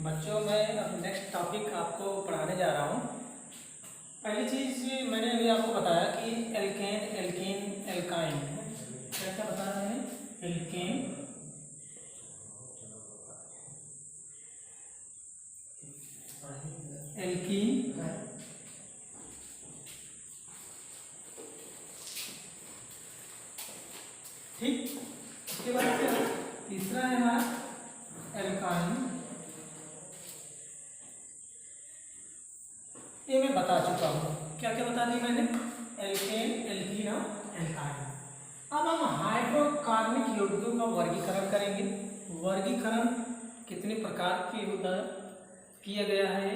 बच्चों, मैं अब नेक्स्ट टॉपिक आपको पढ़ाने जा रहा हूँ। पहली चीज़ मैंने अभी आपको बताया कि एल्केन, एल्कीन, एल्काइन। क्या क्या बताया मैंने? एल्केन, एल्कीन, ठीक। उसके बाद क्या तीसरा है हमारा एल्काइन। ये मैं बता चुका हूँ। क्या क्या बता दी मैंने? एल्केन, एल्कीन और एल्काइन। अब हम हाइड्रोकार्बनिक यौगिकों का वर्गीकरण करेंगे। वर्गीकरण कितने प्रकार के होता किया गया है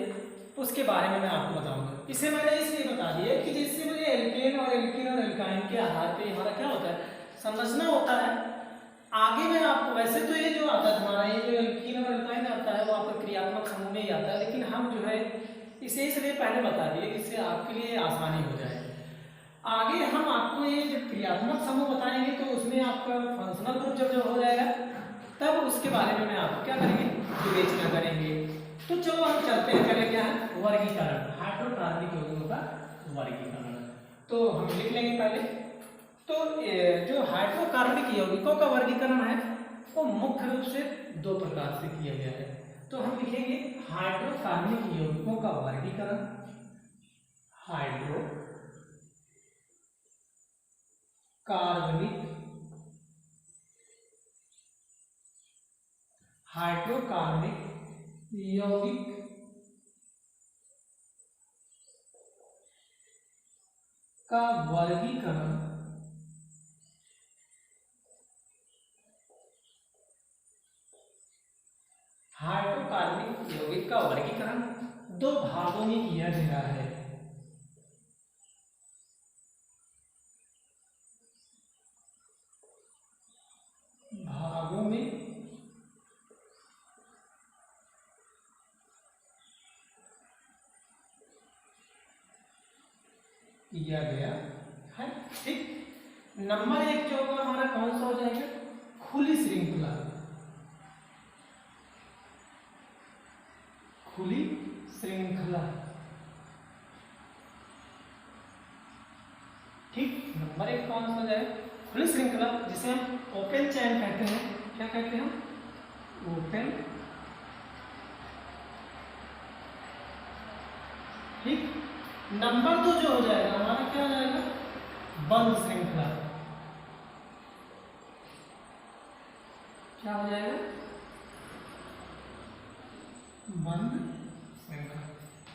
उसके बारे में मैं आपको बताऊंगा। इसे मैंने इसलिए बता दिया कि जिससे मुझे एल्केन और एल्कीन और एल्काइन के आधार पे हमारा क्या होता है, संरचना होता है। आगे मैं आपको, वैसे तो ये जो आता है हमारा, ये जो एल्कीन और एल्काइन आता है वो आपका क्रियात्मक समूह में ही आता है, लेकिन हम जो है इसे इसलिए पहले बता दिए कि इससे आपके लिए आसानी हो जाए। आगे हम आपको ये जब क्रियात्मक समूह बताएंगे तो उसमें आपका फंक्शनल ग्रुप जब हो जाएगा तब उसके बारे में मैं आपको क्या करेंगे, विवेचना करेंगे। तो चलो हम चलते हैं, पहले क्या है वर्गीकरण, हाइड्रोकार्बनिक यौगिकों का वर्गीकरण। तो हम लिख लेंगे पहले। तो जो हाइड्रोकार्बनिक यौगिकों का वर्गीकरण है वो मुख्य रूप से दो प्रकार से किया गया है। तो हम लिखेंगे हाइड्रोकार्बनिक यौगिकों का वर्गीकरण, हाइड्रोकार्बनिक यौगिक का वर्गीकरण हाइड्रोकार्बनिक यौगिक का वर्गीकरण दो भागों में किया गया है। भागों में किया गया है, ठीक। नंबर एक जो होगा हमारा कौन सा हो जाएगा? खुली श्रृंखला, खुली श्रृंखला, ठीक। नंबर एक कौन सा हो जाएगा? खुली श्रृंखला, जिसे हम ओपन चैन कहते हैं। क्या कहते हैं? ओपन, ठीक। नंबर दो जो हो जाएगा हमारा क्या हो जाएगा? बंद श्रृंखला। क्या हो जाएगा? बंद श्रृंखला,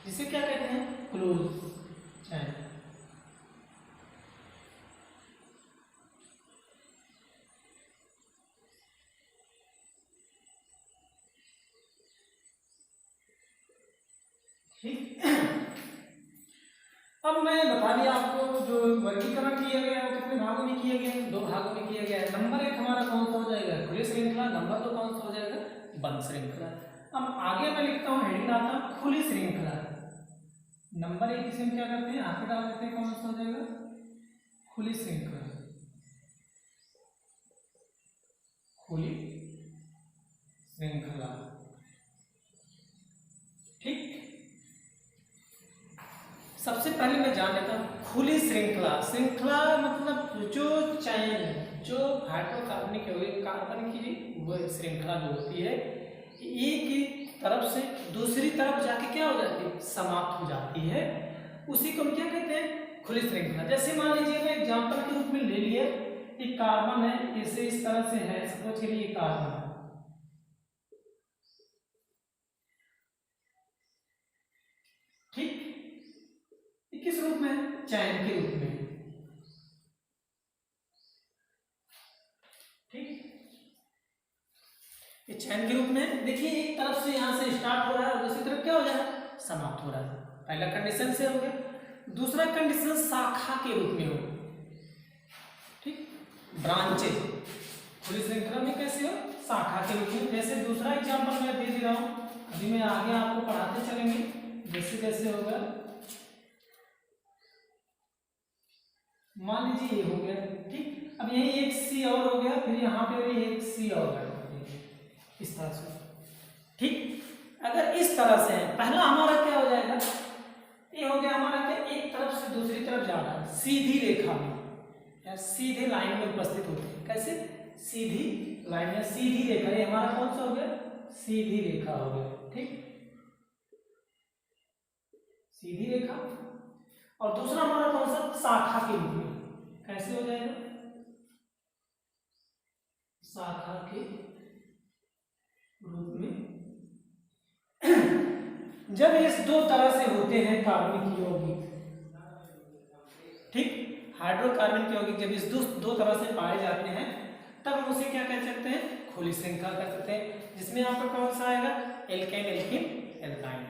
जिसे क्या कहते हैं? क्लोज चैन। ठीक। अब मैं बता दिया आपको जो वर्गीकरण किया गया है वो कितने भागों में किया गया है? दो भागों में किया गया है। नंबर एक हमारा कौन सा हो जाएगा? खुली श्रृंखला। नंबर दो कौन सा हो जाएगा? बंद श्रृंखला। अब आगे मैं लिखता हूँ, हेडिंग डालता हूँ खुली श्रृंखला। नंबर एक इसे हम क्या करते हैं, आगे डाल देते हैं, कौन सा हो जाएगा? खुली श्रृंखला, खुली श्रृंखला, ठीक। सबसे पहले मैं जान लेता हूँ खुली श्रृंखला। श्रृंखला मतलब जो चैन, जो हाइड्रोकार्बनिक यौगिक कार्बन की वो श्रृंखला जो होती है एक की तरफ से दूसरी तरफ जाके क्या हो जाती है? समाप्त हो जाती है। उसी को हम क्या कहते हैं? खुली श्रृंखला। जैसे मान लीजिए मैं एग्जांपल के रूप में ले लिया, एक कार्बन है, इसे इस तरह से है, सपोज करिए कार्बन, ठीक। किस रूप में? चैन के रूप में, ठीक। ये चैन के रूप में देखिए, एक तरफ से यहां से स्टार्ट हो रहा है और दूसरी तरफ क्या हो जा रहा है? समाप्त हो रहा है। पहला कंडीशन से हो गया। दूसरा कंडीशन शाखा के रूप में हो, ठीक। ब्रांचेज खुली श्रृंखला में कैसे हो? शाखा के रूप में। जैसे दूसरा एग्जांपल मैं दे रहा हूं, अभी मैं आगे आपको पढ़ाते चलेंगे जैसे जैसे होगा। मान लीजिए ये हो गया, ठीक। अब यही एक सी और हो गया, फिर यहाँ पे भी एक सी और है, इस तरह से, ठीक। अगर इस तरह से है। पहला हमारा क्या हो जाएगा, ये हो गया हमारा क्या, एक तरफ से दूसरी तरफ जा रहा है सीधी रेखा में या सीधे लाइन में उपस्थित होते हैं। कैसे, सीधी लाइन या सीधी रेखा, ये हमारा कौन सा हो गया, सीधी रेखा हो गया। ठीक, सीधी रेखा। और दूसरा हमारा कौन सा, शाखा के रूप में। कैसे हो जाएगा, शाखा के रूप में। जब इस दो तरह से होते हैं कार्बनिक यौगिक, ठीक, हाइड्रोकार्बन के यौगिक जब इस दो तरह से पाए जाते हैं तब हम उसे क्या कह सकते हैं, खुली श्रृंखला कर सकते हैं, जिसमें यहाँ पर कौन सा आएगा, एल्केन, एल्कीन, एल्काइन।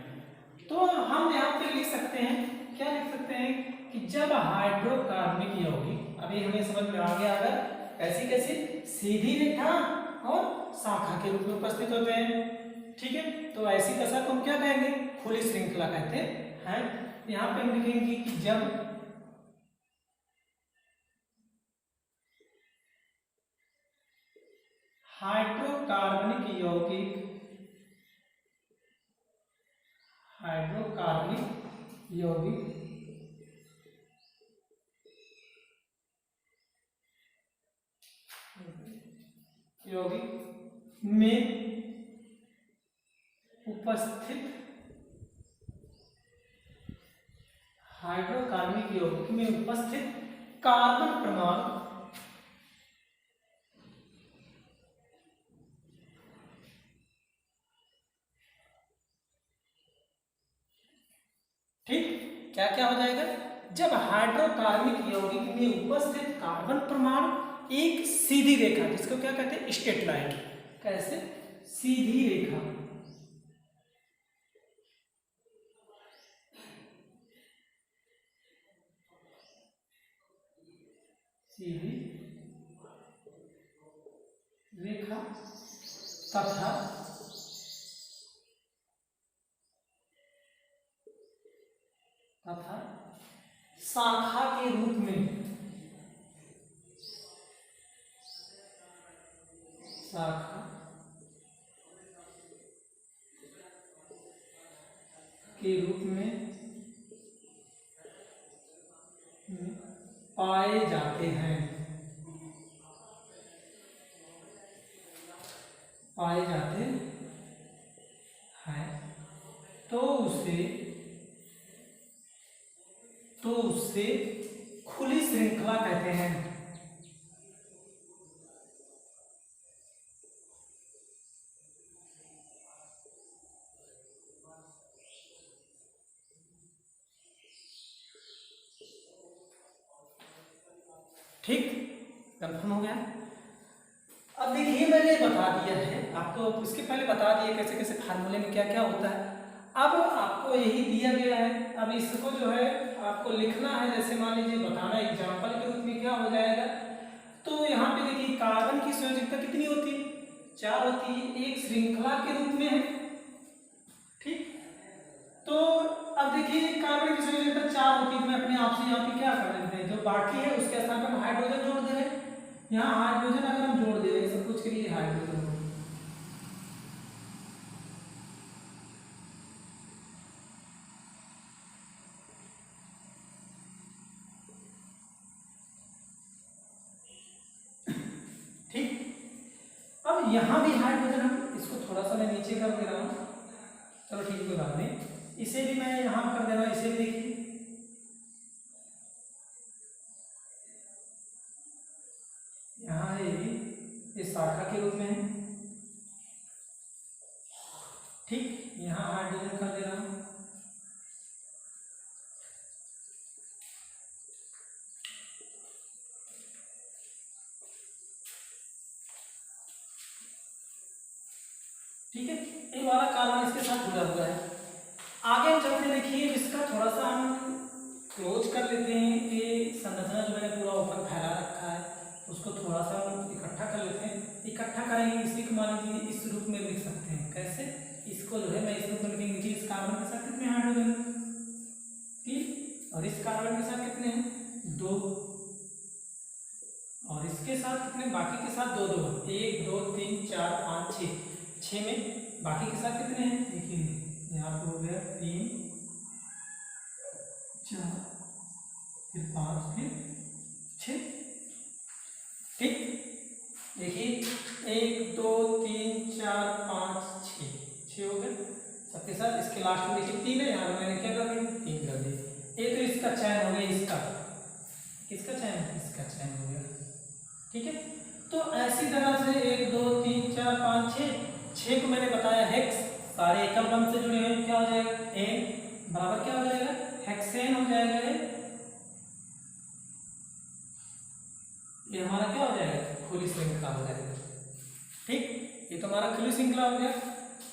तो हम यहाँ पे लिख सकते हैं, क्या लिख सकते हैं कि जब हाइड्रोकार्बनिक यौगिक, अभी हमें समझ में आ गया अगर कैसी कैसी, सीधी रेखा और शाखा के रूप में उपस्थित होते हैं। ठीक है, तो ऐसी दशा को हम क्या कहेंगे, खुली श्रृंखला कहते हैं। यहाँ पे हम लिखेंगे कि जब हाइड्रोकार्बनिक यौगिक में उपस्थित, हाइड्रोकार्बनिक यौगिक में उपस्थित कार्बन परमाणु ठीक, क्या क्या हो जाएगा, जब हाइड्रोकार्बनिक यौगिक में उपस्थित कार्बन परमाणु एक सीधी रेखा, जिसको क्या कहते हैं, स्ट्रेट लाइन। कैसे, सीधी रेखा, सीधी रेखा तथा शाखा के रूप में, शाखा के रूप में पाए जाते हैं, तो उससे खुली श्रृंखला कहते हैं। ठीक, कंफर्म हो गया। अब देखिए मैंने बता दिया है आपको, इसके पहले बता दिया कैसे कैसे फार्मूले में क्या क्या होता है। अब आपको यही दिया गया है, अब इसको जो है आपको लिखना है, जैसे मान लीजिए बताना एग्जाम्पल के रूप में क्या हो जाएगा। तो यहाँ पे देखिए कार्बन की संयोजकता कितनी होती है, 4 होती है, एक श्रृंखला के रूप में है। ठीक, तो अब देखिए कार्बन की संयोजकता 4 होती है, तो मैं अपने आप से यहाँ पे क्या कर देते हैं, जो बाकी है उसके स्थान पर हम हाइड्रोजन जोड़ दे रहे हैं। यहाँ हाइड्रोजन अगर हम जोड़ दे रहे हैं सब कुछ के लिए हाइड्रोजन, ठीक। अब यहाँ भी हाइड्रोजन, हम इसको थोड़ा सा मैं नीचे कर दे रहा हूँ, चलो ठीक, कोई बात नहीं, इसे भी मैं यहाँ कर दे रहा हूँ, इसे भी देखिए, यहाँ है, ये इस शाखा के रूप में है। ठीक, यहाँ हाइड्रोजन कर दे रहा हूँ, ठीक है, ये वाला कार्बन इसके साथ जुड़ा हुआ है। आगे हम चलते देखिए, इसका थोड़ा सा हम क्लोज कर लेते हैं, कि संरचना जो मैंने पूरा ऊपर फैला रखा है उसको थोड़ा सा हम इकट्ठा कर लेते हैं। इकट्ठा करेंगे, इसी को मान लीजिए इस रूप में लिख सकते हैं। कैसे, इसको जो है मैं इस रूप में लिखेंगे, इस कार्बन के साथ कितने हाइड्रोजन, 3, और इस कार्बन के साथ कितने हैं, 2, और इसके साथ कितने, बाकी के साथ 2 2, 1 2 3 4 5 6, 6 में बाकी के साथ कितने हैं, देखिए यहाँ पे हो गया 3 4 फिर 5 फिर 6। ठीक, देखिए 1 2 3 4 5 6 हो गए सबके साथ। इसके लास्ट में देखिए 3 है, यहाँ मैंने क्या कर दिया 3 कर दिया। ये तो इसका चयन हो गया, इसका किसका चयन, इसका चयन हो गया। ठीक है, तो ऐसी तरह से 1 2 3 4 5 6 को मैंने बताया हेक्स, सारे एकम बंध से जुड़े हुए, क्या हो जाएगा एन बराबर क्या हो जाएगा हेक्सेन हो जाएगा। ये हमारा क्या हो जाएगा खुली श्रृंखला हो जाएगा। ठीक, ये तो हमारा खुली श्रृंखला हो गया।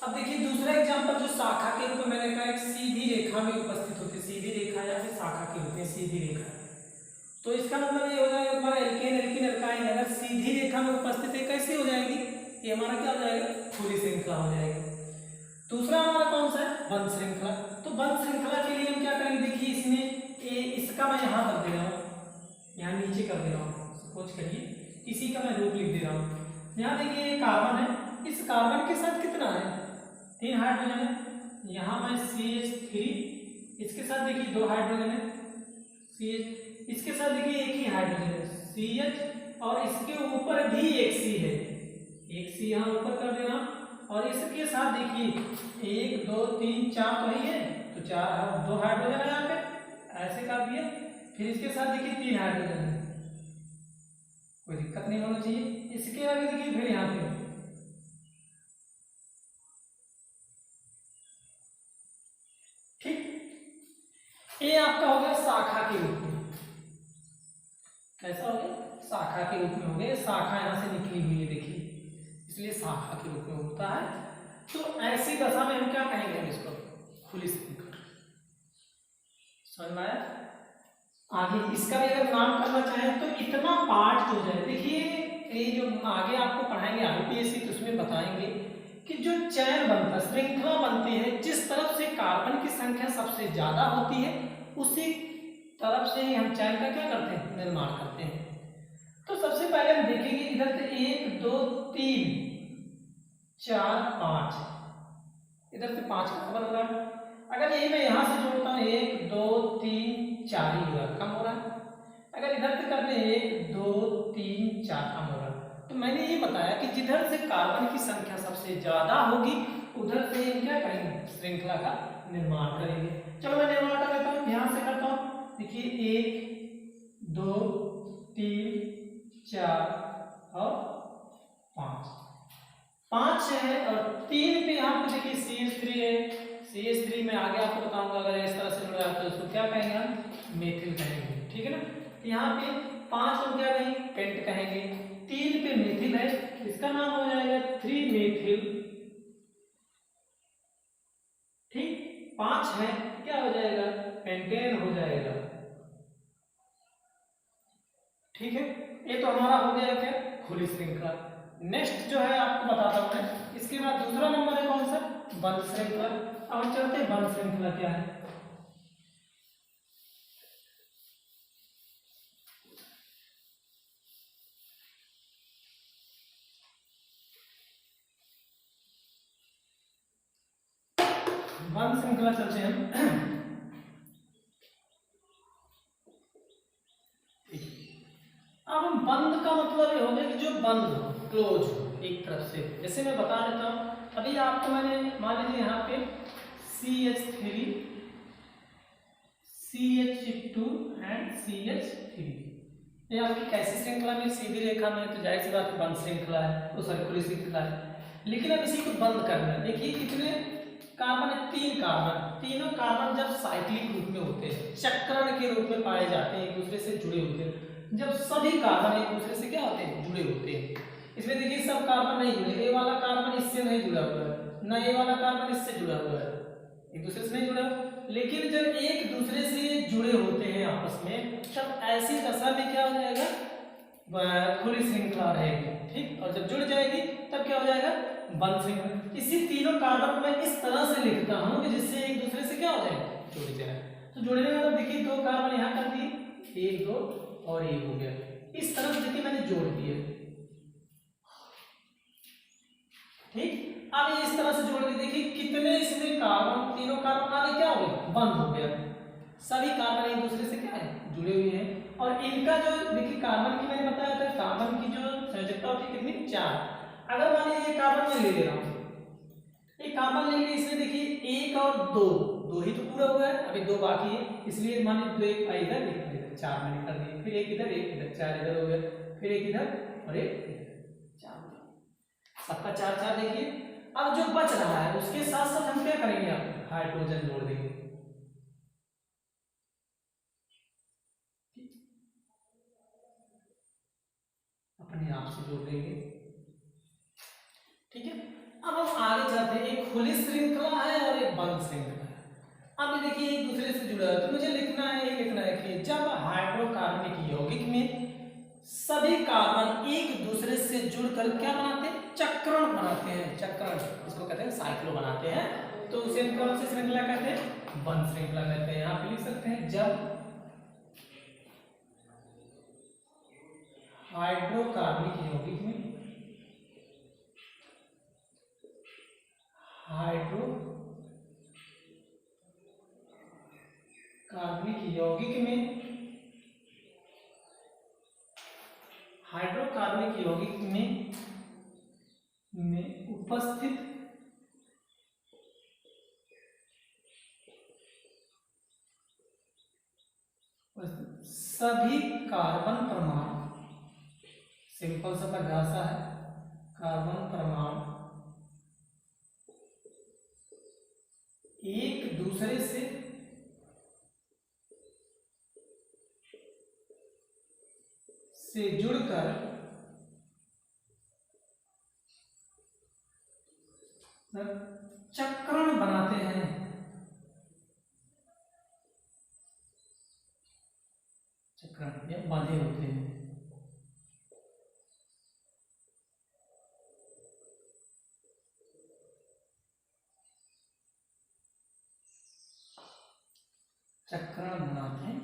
अब देखिए दूसरा एग्जांपल जो शाखा के रूप में मैंने कहा एक सीधी रेखा में उपस्थित होती है, सीधी रेखा या फिर शाखा के रूप में सीधी रेखा, तो इसका मतलब ये हो जाएगा हमारा एल्केन एल्कीन एल्काइन अगर सीधी रेखा में उपस्थित है कैसी हो जाएगी, ये हमारा क्या हो जाएगा खुली श्रृंखला हो जाएगी। दूसरा हमारा कौन सा है बंध श्रृंखला। तो बंध श्रृंखला के लिए हम क्या करेंगे, देखिए इसमें इसका मैं यहाँ कर दे रहा हूँ, यहाँ नीचे कर दे रहा हूँ, सपोज करिए इसी का मैं रूप लिख दे रहा हूँ। यहाँ देखिए ये कार्बन है, इस कार्बन के साथ कितना है 3 हाइड्रोजन है, यहाँ मैं CH3, इसके साथ देखिए 2 हाइड्रोजन है CH, इसके साथ देखिए एक ही हाइड्रोजन है CH, और इसके ऊपर भी एक C है, एक C यहाँ ऊपर कर देना, और इसके साथ देखिए 1 2 3 4 तो ही है, तो 2 हाइड्रोजन है यहाँ पे ऐसे कर दिए। फिर इसके साथ देखिए 3 हाइड्रोजन है, कोई दिक्कत नहीं होना चाहिए। इसके आगे देखिए फिर यहाँ पे ठीक, ये आपका हो गया शाखा के रूप में, कैसा हो गया शाखा के रूप में हो गया, शाखा यहाँ से निकली हुई है देखिए, इसलिए शाखा के रूप में होता है। तो ऐसी दशा में हम क्या कहेंगे इसको खुली श्रृंखला। समझ में आया। आगे इसका भी अगर नाम करना चाहें तो इतना पार्ट हो जाए, देखिए ये जो आगे आपको पढ़ाएंगे IPSC तो उसमें बताएंगे कि जो चयन बनता है श्रृंखला बनती है, जिस तरफ से कार्बन की संख्या सबसे ज्यादा होती है उसी तरफ से ही हम चयन का क्या करते हैं निर्माण करते हैं। तो सबसे पहले हम देखेंगे इधर से 1 2 3 4 5, इधर से 5 कार्बन हो रहा है। अगर यही मैं यहाँ से जोड़ता हूँ 1 2 3 4 ही होगा, कम हो रहा है। अगर इधर से करते हैं 1 2 3 4 कम हो रहा है। तो मैंने ये बताया कि जिधर से कार्बन की संख्या सबसे ज्यादा होगी उधर से हम क्या करेंगे श्रृंखला का निर्माण करेंगे। चलो मैं निर्माण कर लेता हूँ, ध्यान से करता हूँ। देखिए 1 2 3 4 और 5 है, और 3 पे यहाँ पे देखिए CH3 है, CH3 में आगे आपको बताऊंगा अगर इस तरह से जुड़ा है तो उसको क्या कहेंगे हम मेथिल कहेंगे। ठीक है ना, तो यहाँ पे 5 को क्या कहेंगे पेंट कहेंगे, 3 पे मेथिल है, इसका नाम हो जाएगा 3 मेथिल। ठीक, 5 है क्या हो जाएगा पेंटेन हो जाएगा। ठीक है, ये तो हमारा हो गया क्या खुली श्रृंखला। नेक्स्ट जो है आपको बताता हूं मैं, इसके बाद दूसरा नंबर है कौन सा बंध श्रृंखला। अब चलते हैं बंध श्रृंखला क्या है। बंध श्रृंखला चलते हैं हम। अब हम बंद का मतलब ये हो गया कि जो बंद हो क्लोज हो एक तरफ से। जैसे मैं बता देता हूँ, अभी आपको मैंने मान लीजिए यहाँ पे CH3 CH2 एंड CH3, ये आपकी कैसी श्रृंखला में सीधी रेखा में, तो जाहिर सी बात बंद श्रृंखला है, वो सारी खुली श्रृंखला है। लेकिन अब इसी को बंद करना है। देखिए कितने कार्बन है 3 कार्बन, तीनों कार्बन जब साइक्लिक रूप में होते हैं चक्रण के रूप में पाए जाते हैं, एक दूसरे से जुड़े होते हैं, जब सभी कार्बन एक दूसरे से क्या होते हैं जुड़े होते हैं। इसमें देखिए सब कार्बन नहीं जुड़े, ए वाला कार्बन इससे नहीं जुड़ा हुआ है, ना ए वाला कार्बन इससे जुड़ा हुआ है, एक दूसरे से नहीं जुड़ा। लेकिन जब एक दूसरे से जुड़े होते हैं आपस में, तब ऐसी दशा में क्या हो जाएगा खुली श्रृंखला रहेगी। ठीक, और जब जुड़ जाएगी तब क्या हो जाएगा बंध श्रृंखला। इसी तीनों कार्बन को मैं इस तरह से लिखता हूं कि जिससे एक दूसरे से क्या हो जाए जुड़ जाए। तो जुड़ने का मतलब देखिए 2 कार्बन यहाँ कर दिए, 1 2 और 1 हो गया, इस तरह से देखिए मैंने जोड़ दिए। ठीक, अब ये इस तरह से जोड़ के देखिए कितने इसमें कार्बन, तीनों कार्बन आगे क्या हो गया, बंद हो गया। सभी कार्बन एक दूसरे से क्या है, जुड़े हुए हैं। और इनका जो देखिए कार्बन की मैंने बताया था, कार्बन की जो संयोजकता होती है कितनी, 4। अगर मान लीजिए कार्बन में ले ले रहा हूँ, एक कार्बन लेंगे, इसमें देखिए 1 और 2, 2 ही तो पूरा हुआ है, अभी 2 बाकी है, इसलिए मान लीजिए 2 एक इधर एक इधर, 4 मैंने कर दिए, फिर एक इधर 4 इधर हो गया, फिर एक इधर और एक इधर, 4, सबका 4 देखिए। अब जो बच रहा है उसके साथ साथ हम क्या करेंगे, आप हाइड्रोजन जोड़ देंगे, अपने आप से जोड़ देंगे, ठीक है। अब हम आगे चलते हैं, एक खुली श्रृंखला है और एक बंद श्रृंखला है। अब ये देखिए एक दूसरे से जुड़ा है, तो मुझे लिखना है कि जब हाइड्रोकार्बनिक यौगिक में सभी कार्बन एक दूसरे से जुड़कर क्या बनाते हैं, चक्रण बनाते हैं, चक्रण, इसको कहते हैं साइक्लो बनाते हैं, तो उसे कौन सी श्रृंखला कहते हैं, बंद श्रृंखला कहते हैं। यहाँ पे लिख सकते हैं जब हाइड्रोकार्बनिक यौगिक में हाइड्रोकार्बनिक यौगिक में उपस्थित सभी कार्बन परमाणु, सिंपल सा परिभाषा है, कार्बन परमाणु एक दूसरे से जुड़कर चक्रण बनाते हैं, चक्रण या बांधे होते हैं। चक्रण बनाते हैं,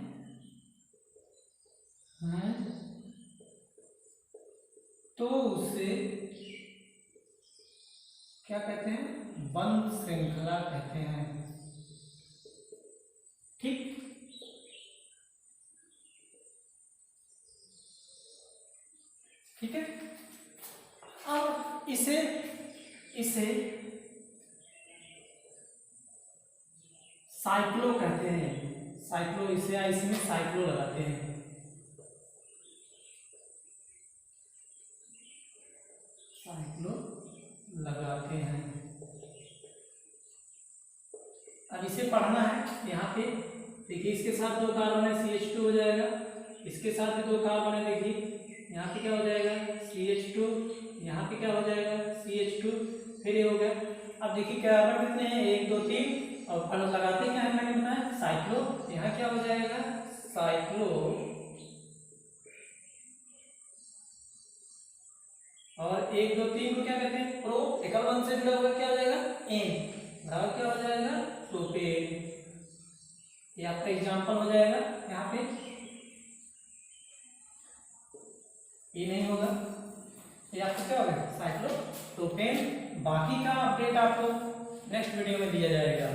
तो उसे क्या कहते हैं, बंद श्रृंखला कहते हैं, ठीक। ठीक है, अब इसे साइक्लो कहते हैं, साइक्लो, इसे इसमें साइक्लो लगाते हैं, साइक्लो लगाते हैं। अब इसे पढ़ना है, यहाँ पे देखिए इसके साथ 2 कार्बन है, CH2 हो जाएगा, इसके साथ भी 2 कार्बन है, देखिए यहाँ पे क्या हो जाएगा, CH2, यहाँ पे क्या हो जाएगा, CH2, फिर ये हो गया। अब देखिए कार्बन कितने हैं, 1 2 3, और फल लगाते क्या है, मैंने बताया साइक्लो, यहाँ क्या हो जाएगा, साइक्लो, और 1 2 3 को क्या कहते हैं, प्रो, एकल बंध से जुड़ा हुआ क्या हो जाएगा, एन, बराबर क्या हो जाएगा, प्रोपेन। ये आपका एग्जाम्पल हो जाएगा, यहाँ पे ये नहीं होगा, ये आपका क्या होगा, साइक्लोप्रोपेन। बाकी का अपडेट आपको नेक्स्ट वीडियो में दिया जाएगा।